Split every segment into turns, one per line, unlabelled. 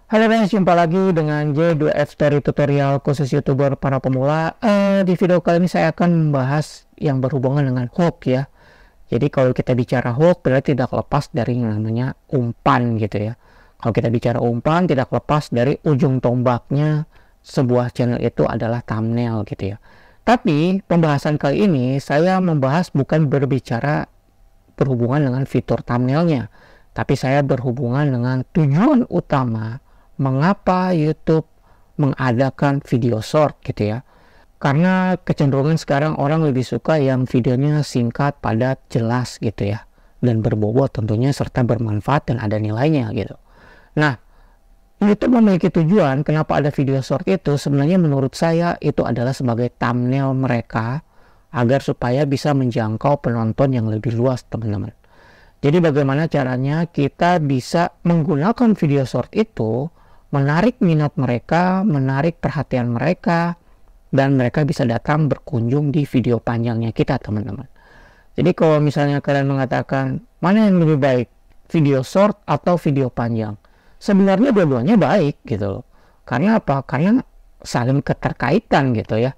Halo guys, jumpa lagi dengan J2F dari tutorial khusus YouTuber para pemula. Di video kali ini saya akan membahas yang berhubungan dengan hook ya. Jadi kalau kita bicara hook berarti tidak lepas dari yang namanya umpan gitu ya. Kalau kita bicara umpan tidak lepas dari ujung tombaknya sebuah channel itu adalah thumbnail gitu ya. Tapi pembahasan kali ini saya membahas bukan berbicara berhubungan dengan fitur thumbnailnya, tapi saya berhubungan dengan tujuan utama mengapa YouTube mengadakan video short gitu ya. Karena kecenderungan sekarang orang lebih suka yang videonya singkat, padat, jelas gitu ya. Dan berbobot tentunya serta bermanfaat dan ada nilainya gitu. Nah, YouTube memiliki tujuan kenapa ada video short itu sebenarnya menurut saya itu adalah sebagai thumbnail mereka agar supaya bisa menjangkau penonton yang lebih luas teman-teman. Jadi bagaimana caranya kita bisa menggunakan video short itu menarik minat mereka, menarik perhatian mereka, dan mereka bisa datang berkunjung di video panjangnya kita teman-teman. Jadi kalau misalnya kalian mengatakan mana yang lebih baik, video short atau video panjang, sebenarnya dua-duanya baik gitu loh. Karena apa? Karena saling keterkaitan gitu ya.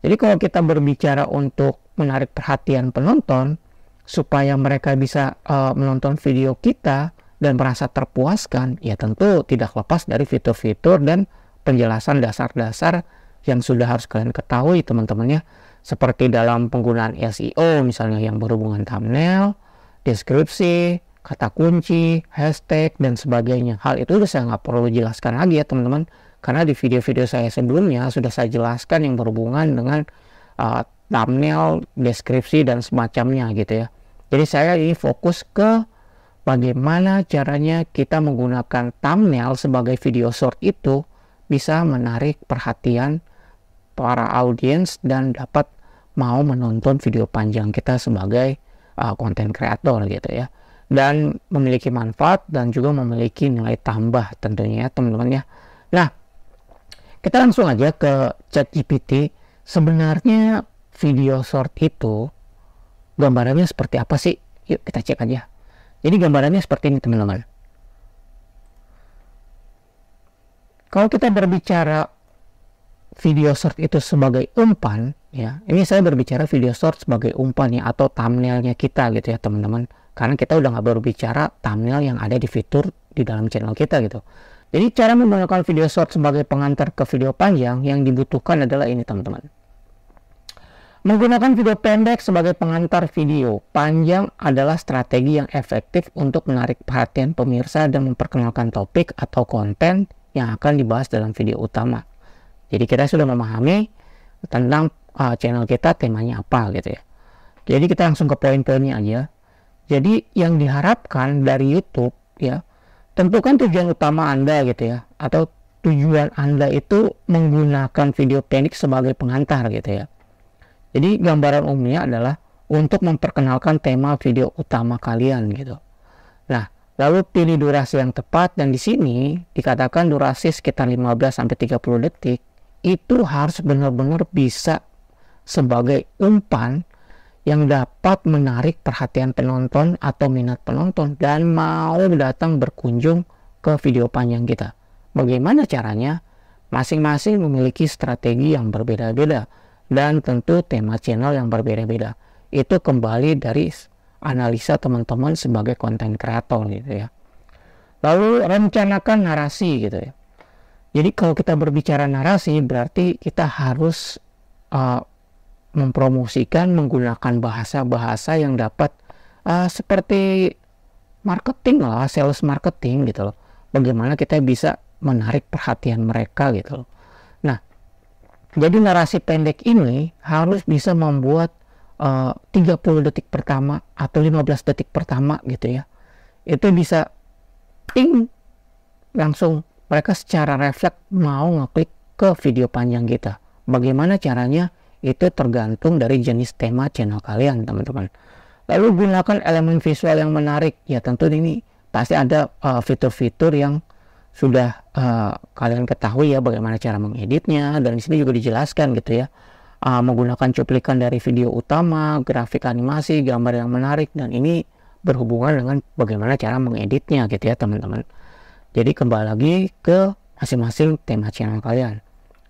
Jadi kalau kita berbicara untuk menarik perhatian penonton supaya mereka bisa menonton video kita dan merasa terpuaskan, ya tentu tidak lepas dari fitur-fitur dan penjelasan dasar-dasar yang sudah harus kalian ketahui teman-teman ya, seperti dalam penggunaan SEO misalnya yang berhubungan thumbnail, deskripsi, kata kunci, hashtag dan sebagainya. Hal itu udah saya nggak perlu jelaskan lagi ya teman-teman, karena di video-video saya sebelumnya sudah saya jelaskan yang berhubungan dengan thumbnail, deskripsi dan semacamnya gitu ya. Jadi saya ini fokus ke bagaimana caranya kita menggunakan thumbnail sebagai video short itu bisa menarik perhatian para audiens dan dapat mau menonton video panjang kita sebagai content creator gitu ya. Dan memiliki manfaat dan juga memiliki nilai tambah tentunya ya teman-teman ya. Nah, kita langsung aja ke ChatGPT. Sebenarnya video short itu gambarannya seperti apa sih? Yuk kita cek aja. Jadi gambarannya seperti ini teman-teman. Kalau kita berbicara video short itu sebagai umpan ya, ini saya berbicara video short sebagai umpan ya atau thumbnailnya kita gitu ya teman-teman. Karena kita udah nggak berbicara thumbnail yang ada di fitur di dalam channel kita gitu. Jadi cara menggunakan video short sebagai pengantar ke video panjang yang dibutuhkan adalah ini teman-teman. Menggunakan video pendek sebagai pengantar video panjang adalah strategi yang efektif untuk menarik perhatian pemirsa dan memperkenalkan topik atau konten yang akan dibahas dalam video utama. Jadi kita sudah memahami tentang channel kita temanya apa gitu ya. Jadi kita langsung ke poin-poinnya aja. Jadi yang diharapkan dari YouTube ya, tentukan tujuan utama Anda gitu ya, atau tujuan Anda itu menggunakan video pendek sebagai pengantar gitu ya. Jadi gambaran umumnya adalah untuk memperkenalkan tema video utama kalian gitu. Nah, lalu pilih durasi yang tepat dan di sini dikatakan durasi sekitar 15-30 detik itu harus benar-benar bisa sebagai umpan yang dapat menarik perhatian penonton atau minat penonton dan mau datang berkunjung ke video panjang kita. Bagaimana caranya? Masing-masing memiliki strategi yang berbeda-beda dan tentu tema channel yang berbeda-beda. Itu kembali dari analisa teman-teman sebagai content creator gitu ya. Lalu rencanakan narasi gitu ya. Jadi kalau kita berbicara narasi berarti kita harus mempromosikan menggunakan bahasa-bahasa yang dapat seperti marketing lah, sales marketing gitu loh. Bagaimana kita bisa menarik perhatian mereka gitu loh. Nah, jadi narasi pendek ini harus bisa membuat 30 detik pertama atau 15 detik pertama gitu ya. Itu bisa ting langsung mereka secara refleks mau ngeklik ke video panjang kita. Bagaimana caranya? Itu tergantung dari jenis tema channel kalian teman-teman. Lalu gunakan elemen visual yang menarik. Ya tentu ini pasti ada fitur-fitur yang sudah kalian ketahui ya bagaimana cara mengeditnya, dan di sini juga dijelaskan gitu ya. Menggunakan cuplikan dari video utama, grafik animasi, gambar yang menarik, dan ini berhubungan dengan bagaimana cara mengeditnya gitu ya teman-teman. Jadi kembali lagi ke masing-masing tema channel kalian.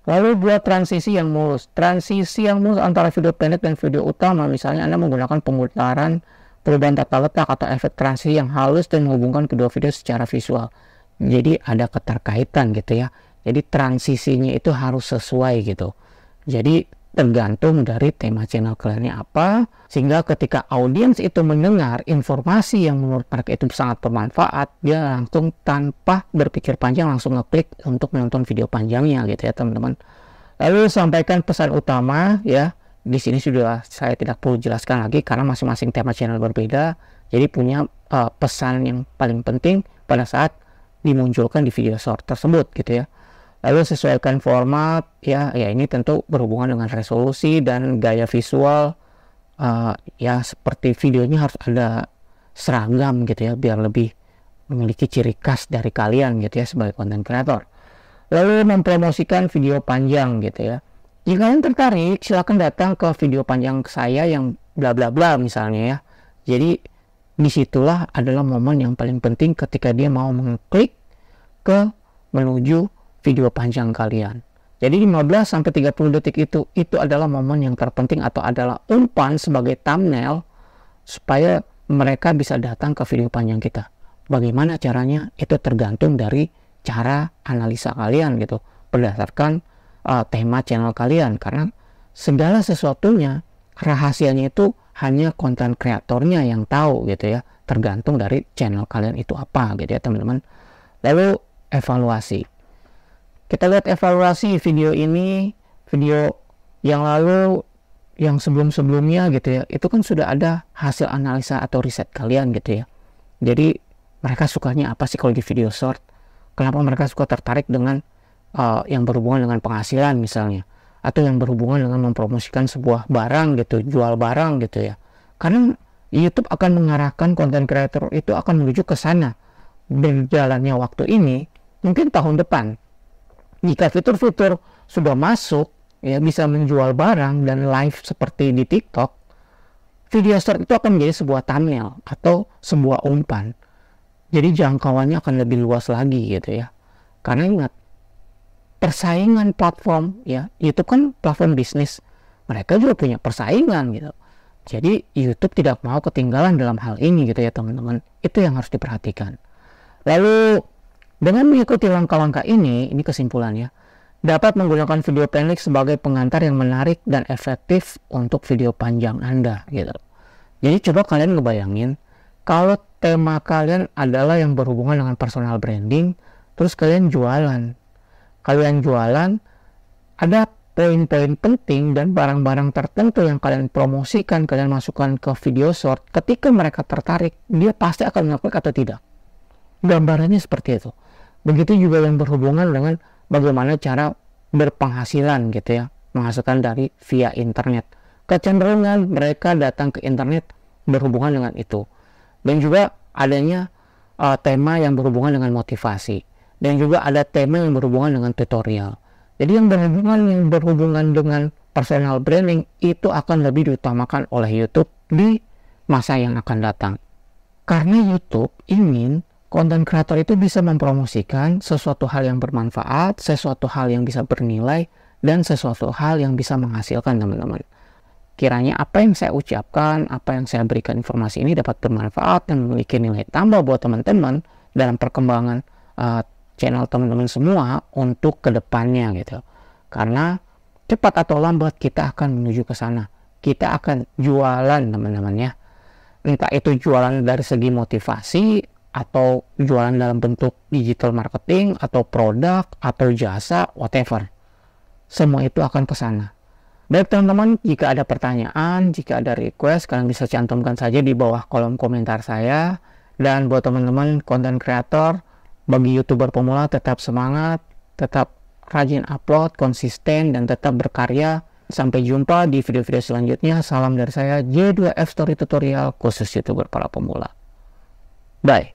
Lalu buat transisi yang mulus. Transisi yang mulus antara video pendek dan video utama, misalnya Anda menggunakan pemutaran, perubahan tata letak, atau efek transisi yang halus dan menghubungkan kedua video secara visual. Jadi ada keterkaitan gitu ya. Jadi transisinya itu harus sesuai gitu. Jadi tergantung dari tema channel kaliannya apa, sehingga ketika audiens itu mendengar informasi yang menurut mereka itu sangat bermanfaat, dia langsung tanpa berpikir panjang langsung ngeklik untuk menonton video panjangnya gitu ya teman-teman. Lalu sampaikan pesan utama ya. Di sini sudah saya tidak perlu jelaskan lagi karena masing-masing tema channel berbeda. Jadi punya pesan yang paling penting pada saat dimunculkan di video short tersebut gitu ya. Lalu sesuaikan format ya ini tentu berhubungan dengan resolusi dan gaya visual, ya seperti videonya harus ada seragam gitu ya biar lebih memiliki ciri khas dari kalian gitu ya sebagai konten kreator. Lalu mempromosikan video panjang gitu ya. Jika kalian tertarik silahkan datang ke video panjang saya yang bla bla bla misalnya ya. Jadi disitulah adalah momen yang paling penting ketika dia mau mengklik ke menuju video panjang kalian. Jadi 15-30 detik itu adalah momen yang terpenting atau adalah umpan sebagai thumbnail supaya mereka bisa datang ke video panjang kita. Bagaimana caranya? Itu tergantung dari cara analisa kalian gitu berdasarkan tema channel kalian, karena segala sesuatunya rahasianya itu hanya konten kreatornya yang tahu gitu ya, tergantung dari channel kalian itu apa gitu ya teman-teman. Lalu evaluasi. Kita lihat evaluasi video ini, video yang lalu, yang sebelum-sebelumnya gitu ya, itu kan sudah ada hasil analisa atau riset kalian gitu ya. Jadi mereka sukanya apa sih kalau di video short? Kenapa mereka suka tertarik dengan yang berhubungan dengan penghasilan misalnya, atau yang berhubungan dengan mempromosikan sebuah barang gitu, jual barang gitu ya. Karena YouTube akan mengarahkan konten kreator itu akan menuju ke sana. Berjalannya waktu ini, mungkin tahun depan, jika fitur-fitur sudah masuk, ya bisa menjual barang dan live seperti di TikTok, video short itu akan menjadi sebuah thumbnail atau sebuah umpan. Jadi jangkauannya akan lebih luas lagi gitu ya. Karena ingat, persaingan platform ya, YouTube kan platform bisnis, mereka juga punya persaingan gitu. Jadi YouTube tidak mau ketinggalan dalam hal ini gitu ya teman-teman. Itu yang harus diperhatikan. Lalu dengan mengikuti langkah-langkah ini kesimpulannya, dapat menggunakan video pendek sebagai pengantar yang menarik dan efektif untuk video panjang Anda gitu. Jadi coba kalian ngebayangin kalau tema kalian adalah yang berhubungan dengan personal branding, terus kalian jualan. Kalian jualan, ada poin-poin penting dan barang-barang tertentu yang kalian promosikan, kalian masukkan ke video short. Ketika mereka tertarik, dia pasti akan ngeklik atau tidak. Gambarannya seperti itu. Begitu juga yang berhubungan dengan bagaimana cara berpenghasilan gitu ya, menghasilkan dari via internet. Kecenderungan mereka datang ke internet berhubungan dengan itu. Dan juga adanya tema yang berhubungan dengan motivasi. Dan juga ada tema yang berhubungan dengan tutorial. Jadi yang berhubungan dengan personal branding itu akan lebih diutamakan oleh YouTube di masa yang akan datang. Karena YouTube ingin konten kreator itu bisa mempromosikan sesuatu hal yang bermanfaat, sesuatu hal yang bisa bernilai, dan sesuatu hal yang bisa menghasilkan teman-teman. Kiranya apa yang saya ucapkan, apa yang saya berikan informasi ini dapat bermanfaat dan memiliki nilai tambah buat teman-teman dalam perkembangan channel teman-teman semua untuk kedepannya gitu. Karena cepat atau lambat kita akan menuju ke sana. Kita akan jualan teman-teman ya. Entah itu jualan dari segi motivasi, atau jualan dalam bentuk digital marketing, atau produk, atau jasa, whatever. Semua itu akan ke sana. Baik teman-teman, jika ada pertanyaan, jika ada request, kalian bisa cantumkan saja di bawah kolom komentar saya. Dan buat teman-teman konten kreator, bagi YouTuber pemula tetap semangat, tetap rajin upload, konsisten, dan tetap berkarya. Sampai jumpa di video-video selanjutnya. Salam dari saya, J2F Story Tutorial, khusus YouTuber para pemula. Bye.